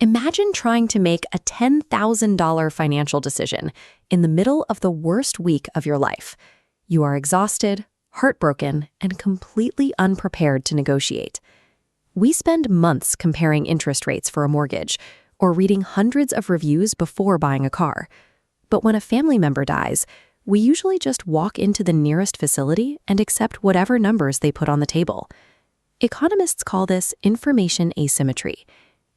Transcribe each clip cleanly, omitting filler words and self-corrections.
Imagine trying to make a $10,000 financial decision in the middle of the worst week of your life. You are exhausted, heartbroken, and completely unprepared to negotiate. We spend months comparing interest rates for a mortgage or reading hundreds of reviews before buying a car. But when a family member dies, we usually just walk into the nearest facility and accept whatever numbers they put on the table. Economists call this information asymmetry.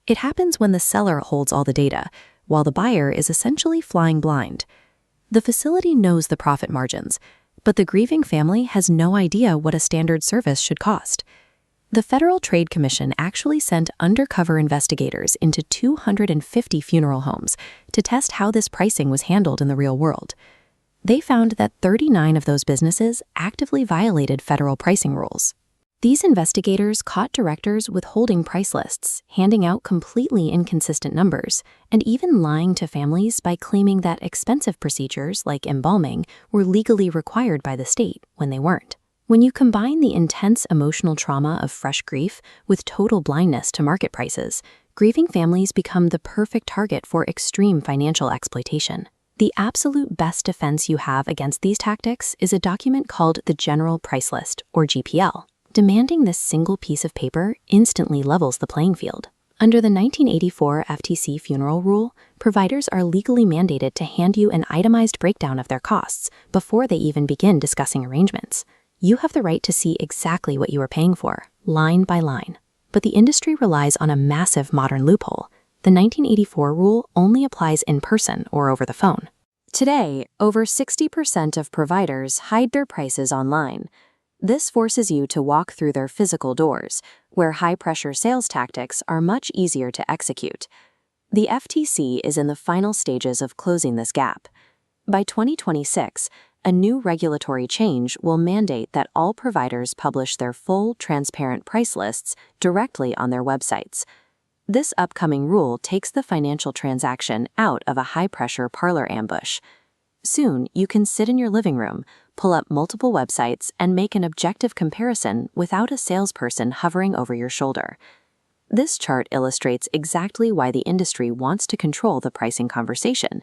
It happens when the seller holds all the data, while the buyer is essentially flying blind. The facility knows the profit margins, but the grieving family has no idea what a standard service should cost. The Federal Trade Commission actually sent undercover investigators into 250 funeral homes to test how this pricing was handled in the real world. They found that 39 of those businesses actively violated federal pricing rules. These investigators caught directors withholding price lists, handing out completely inconsistent numbers, and even lying to families by claiming that expensive procedures like embalming were legally required by the state when they weren't. When you combine the intense emotional trauma of fresh grief with total blindness to market prices, grieving families become the perfect target for extreme financial exploitation. The absolute best defense you have against these tactics is a document called the General Price List, or GPL. Demanding this single piece of paper instantly levels the playing field. Under the 1984 FTC funeral rule, providers are legally mandated to hand you an itemized breakdown of their costs before they even begin discussing arrangements. You have the right to see exactly what you are paying for, line by line. But the industry relies on a massive modern loophole. The 1984 rule only applies in person or over the phone. Today, over 60% of providers hide their prices online. This forces you to walk through their physical doors, where high-pressure sales tactics are much easier to execute. The FTC is in the final stages of closing this gap. By 2026, a new regulatory change will mandate that all providers publish their full, transparent price lists directly on their websites. This upcoming rule takes the financial transaction out of a high-pressure parlor ambush. Soon, you can sit in your living room, pull up multiple websites, and make an objective comparison without a salesperson hovering over your shoulder. This chart illustrates exactly why the industry wants to control the pricing conversation.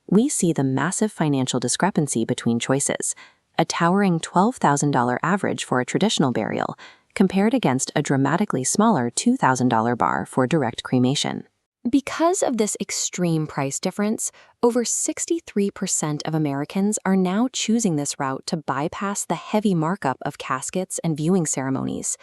We see the massive financial discrepancy between choices, a towering $12,000 average for a traditional burial, compared against a dramatically smaller $2,000 bar for direct cremation. Because of this extreme price difference, over 63% of Americans are now choosing this route to bypass the heavy markup of caskets and viewing ceremonies.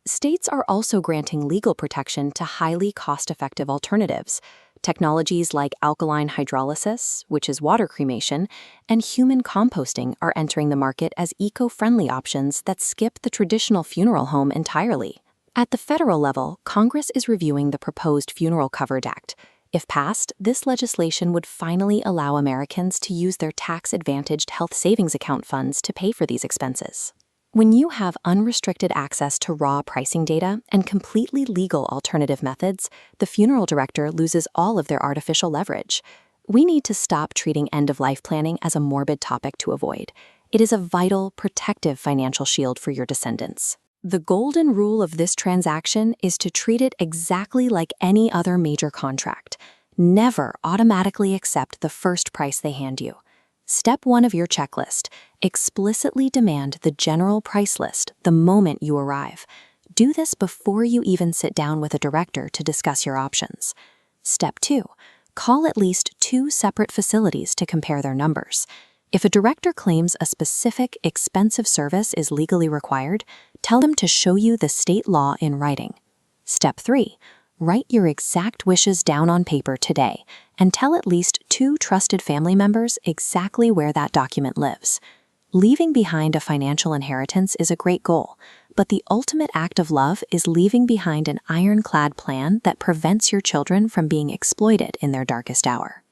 States are also granting legal protection to highly cost-effective alternatives. Technologies like alkaline hydrolysis, which is water cremation, and human composting are entering the market as eco-friendly options that skip the traditional funeral home entirely. At the federal level, Congress is reviewing the proposed Funeral Covered Act. If passed, this legislation would finally allow Americans to use their tax-advantaged health savings account funds to pay for these expenses. When you have unrestricted access to raw pricing data and completely legal alternative methods, the funeral director loses all of their artificial leverage. We need to stop treating end-of-life planning as a morbid topic to avoid. It is a vital, protective financial shield for your descendants. The golden rule of this transaction is to treat it exactly like any other major contract. Never automatically accept the first price they hand you. Step 1 of your checklist: explicitly demand the general price list the moment you arrive. Do this before you even sit down with a director to discuss your options. Step 2: call at least 2 separate facilities to compare their numbers. If a director claims a specific, expensive service is legally required, tell them to show you the state law in writing. Step 3: write your exact wishes down on paper today and tell at least 2 trusted family members exactly where that document lives. Leaving behind a financial inheritance is a great goal, but the ultimate act of love is leaving behind an ironclad plan that prevents your children from being exploited in their darkest hour.